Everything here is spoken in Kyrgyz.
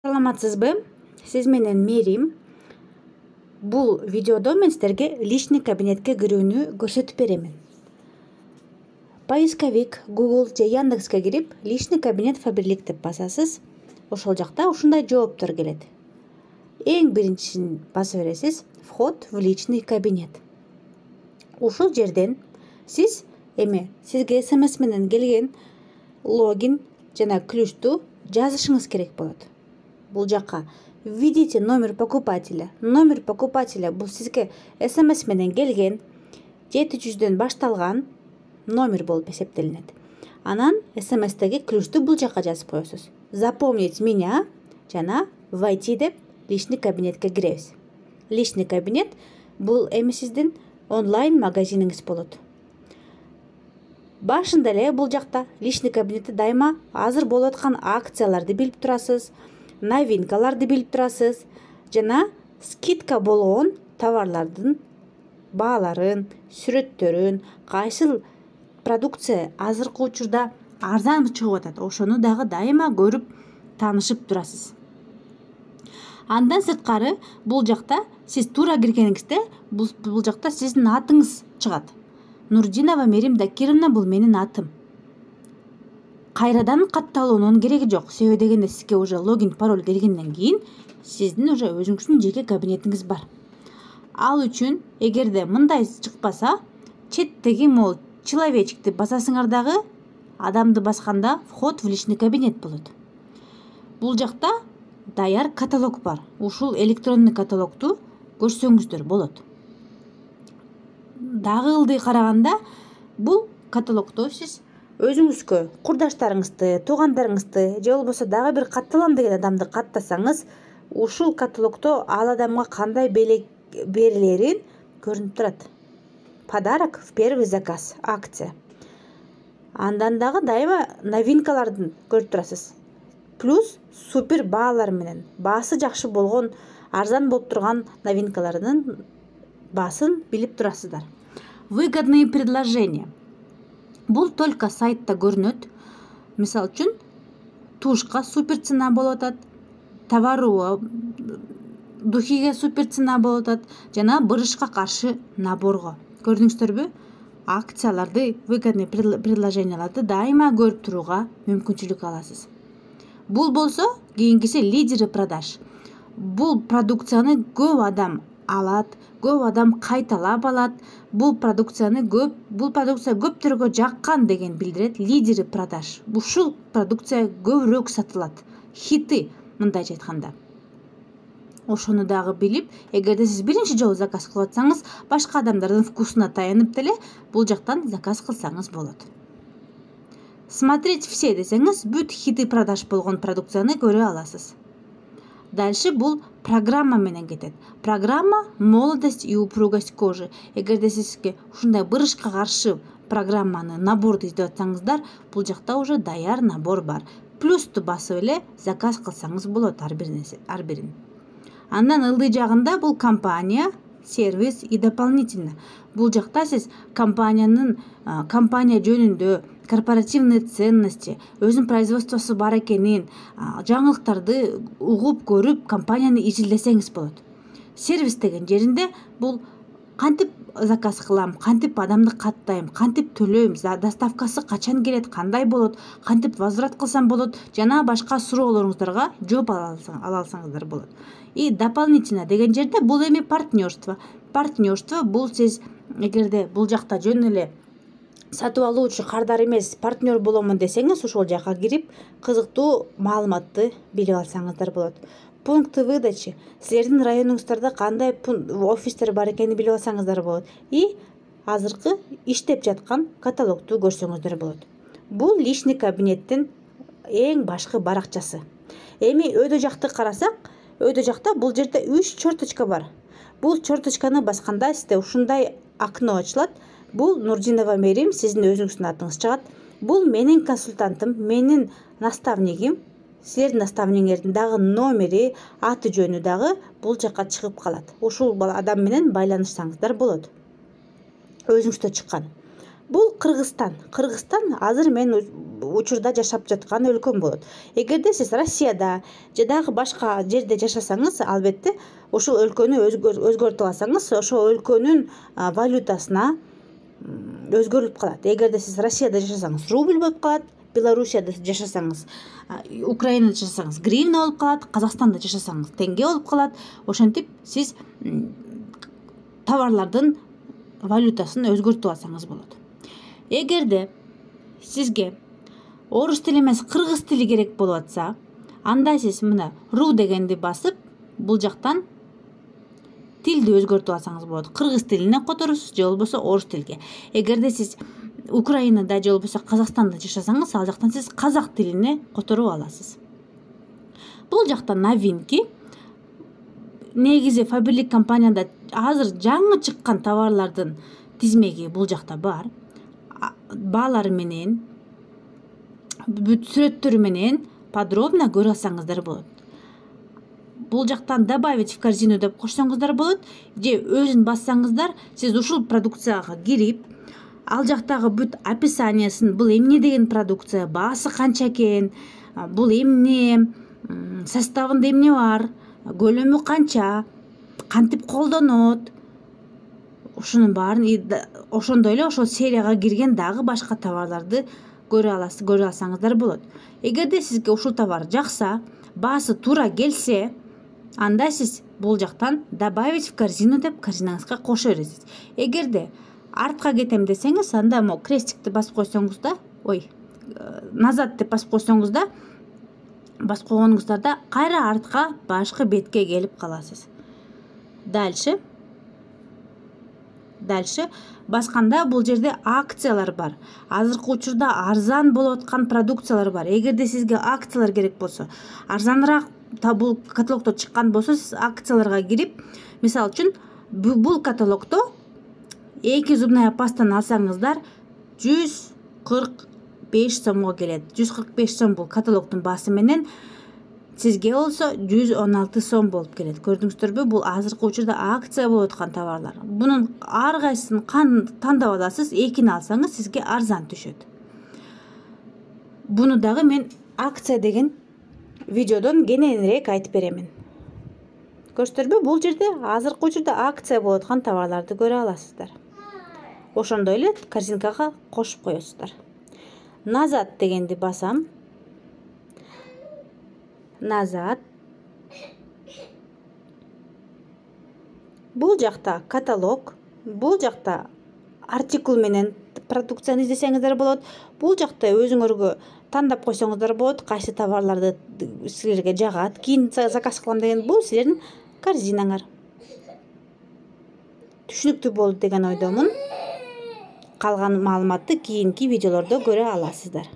Саламатсызбы? Сиз менен Мерим. Бул видеодо мен сиздерге личный кабинетке кирүүнү көрсөтүп беремин. Поисковик, Google же Яндекске кирип, личный кабинет Фаберлик деп басасыз. Ошол жакта ушундай жооптор келет. Эң биринчисин басып бересиз. Вход в личный кабинет. Ушул жерден сиз сизге СМС менен келген логин жана ключту жазышыңыз керек болот. Бул жакка введите номер покупателя. Номер покупателя бул сизге СМС менен келген 700дөн башталган номер болуп эсептелинет. Анан СМСтеги ключту бул жакка жазып коесуз. Запомнить меня жана войти деп личный кабинетке киребиз. Личный кабинет бул сиздин онлайн магазиниңиз болот. Башында эле бул жакта личный кабинетте дайыма азыр болуп аткан акцияларды билип турасыз, новинкаларды билип турасыз жана скидка болгон товарлардын бааларын, сүрөттөрүн, кайсыл продукция азыркы учурда арзан чыгып атат, ошону дагы дайыма көрүп таанышып турасыз. Андан сырткары бул жакта сиз туура киргениңизде бул жакта сиздин атыңыз чыгат. Нурдинова Мерим Дакировна бул менин атым. Кайрадан катталуунун кереги жок. Себеби дегенде сизге уже логин, пароль келгенден кийин сиздин уже өзүңүздүн жеке кабинетиңиз бар. Ал үчүн эгерде мындай чыкпаса, четтеги могул человечикти басасыңар дагы адамды басканда вход в личный кабинет болот. Бул жакта даяр каталог бар. Ушул электронный каталогду көрсөңүздөр болот. Дагы ылдый караганда бул каталогдо сиз өзүңүзгө курдаштарыңызды, туугандарыңызды же болбосо дагы бир катталам деген адамды каттасаңыз, ушул каталогдо ал адамга кандай белек берилерин көрүнүп турат. Подарок в первый заказ, акция. Андан дагы дайыма новинкаларды көрүп турасыз. Плюс супер баалар менен, баасы жакшы болгон, арзан болуп турган новинкалардын баасын билип турасыздар. Выгодные предложения. Бул только сайтта көрүнөт. Мисалы үчүн тушка супер цена болуп атат, товару духиге супер цена болуп атат жана бырышка каршы наборго. Көрдүңүздөрбү? Акцияларды, выгодный предложенияларды дайыма көрүп турууга мүмкүнчүлүк аласыз. Бул болсо кийинкиси лидеры продаж. Бул продукцияны көп адам алат, көп адам кайталап алат. Бул продукция көптөргө жаккан деген билдирет. Лидеры продаж. Ушул продукция көбүрөөк сатылат. Хиты мындайча айтканда. Ошону дагы билип, эгерде сиз биринчи жолу заказ кылып атсаңыз, башка адамдардын вкусуна таянып деле бул жактан заказ кылсаңыз болот. Смотреть все десеңиз, бүт хиты продаж болгон продукцияны көрө аласыз. Дальше бул программа менен кетет. Программа молодость и упругость кожи. Эгерде сизге ушундай бырышка каршы программаны, наборду издеп атсаңыздар, бул жакта уже даяр набор бар. Плюсту басып эле заказ кылсаңыз болот ар бирин. Андан ылдый жагында бул компания, сервис и дополнительно. Бул жакта сиз компания жөнүндө, корпоративные ценности, өзүнүн производствосу бар экенин, жаңылыктарды угуп көрүп, компанияны изилдесеңиз болот. Сервис деген жеринде бул кантип заказ кылам, кантип адамды каттайм, кантип төлөйм, доставкасы качан келет, кандай болот, кантип возврат кылсам болот, жана башка суроолоруңуздарга жооп ала алсаңыздар болот. И дополнительно деген жерде бул партнерство. Партнерство бул сиз эгерде бул жакта жөн эле сатып алуучу кардар эмес, партнер боломун десеңиз, ошол жакка кирип, кызыктуу маалыматты билип алсаңыздар болот. Пункты выдачи. Силердин районуңуздарда кандай офистер бар экенин билип алсаңыздар болот. И азыркы иштеп жаткан каталогду көрсөңүздөр болот. Бул личный кабинеттин эң башкы баракчасы. Өйдө жакты карасак, өйдө жакта бул жерде 3 черточка бар. Бул черточканы басканда сизде ушундай окно ачылат. Бул Нурдинова Мерим, сиздин өзүңүздүн атыңыз чыгат. Бул менин консультантым, менин наставнигим. Силердин наставниңердин дагы номери, аты жөнү дагы бул жакка чыгып калат. Ушул адам менен байланышсаңыздар болот. Өзүңүздө чыккан. Бул Кыргызстан. Кыргызстан азыр мен учурда жашап жаткан өлкөм болот. Эгерде сиз Россияда же дагы башка жерде жашасаңыз, албетте ошол өлкөнү өзгөртүп алсаңыз, ошол өлкөнүн валютасына өзгөрүлүп калат. Эгерде сиз Россияда жашасаңыз, рубль болуп калат. Белоруссияда жашасаңыз, Украинада жашасаңыз, гривна болуп калат. Казакстанда жашасаңыз, тенге болуп калат. Ошентип сиз товарлардын валютасын өзгөртүп алсаңыз болот. Эгерде сизге орус тили эмес кыргыз тили керек болуп атса, анда сиз мына ру дегенди басып, бул жактан тилди өзгөртүп алсаңыз болот. Кыргыз тилине которосуз же болбосо орус тилге. Эгерде сиз Украинада же болбосо Казакстанда жашасаңыз, ал жактан сиз казак тилине которуп аласыз. Бул жакта новинки. Негизи Faberlic компанияда азыр жаңы чыккан товарлардын тизмеги бул жакта бар. Баалары менен, бүт сүрөттөрү менен подробно көрө алсаңыздар болот. Бул жактан добавить в корзину деп кошсоңуздар болот, же өзүн бассаңыздар, сиз ушул продукцияга кирип, ал жактагы бүт описаниясын, бул эмне деген продукция, баасы канча экен, бул эмне, составында эмне бар, көлөмү канча, кантип колдонот, ушунун баарын, ошондой эле ошол серияга кирген дагы башка товарларды көрө алсаңыздар болот. Эгерде сизге ушул товар жакса, баасы туура келсе, анда сиз бул жактан добавить в корзину деп корзинаңызга кошо бересиз. Эгерде артка кетем десеңиз, анда мо крестикти басып койсоңуз да, назад деп басып койсоңуз да, басып койгонуңуздарда кайра артка башкы бетке келип каласыз. Дальше басканда бул жерде акциялар бар. Азыркы учурда арзан болуп аткан продукциялар бар. Эгерде сизге акциялар керек болсо, арзаныраак бул каталогдо чыккан болсо, сиз акцияларга кирип, мисалы үчүн бул каталогдо 2 зубная пастаны алсаңыздар 145 сомго келет. 145 сом бул каталогдун баасы менен, сизге болсо 116 сом болуп келет. Көрдүңүздөрбү? Бул азыркы учурда акция болуп аткан товарлар. Бунун ар кайсысын тандап аласыз, экини алсаңыз сизге арзан түшөт. Буну дагы мен акция деген видеодон кененирээк айтып беремин. Көрдүңүздөрбү? Бул жерде азыркы учурда акция болуп аткан товарларды көрө аласыздар. Ошондой эле корзинкага кошуп коесуздар. Назад дегенди басам. Назад. Бул жакта каталог, бул жакта артикул менен продукцияны издесеңиздер болот. Бул жакта өзүңөргө тандап койсоңуздар болот, кайсы товарларды силерге жагат, кийин заказ кылам деген. Бул силердин корзинаңар. Түшүнүктүү болду деген ойдомун. Калган маалыматты кийинки видеолордо көрө аласыздар.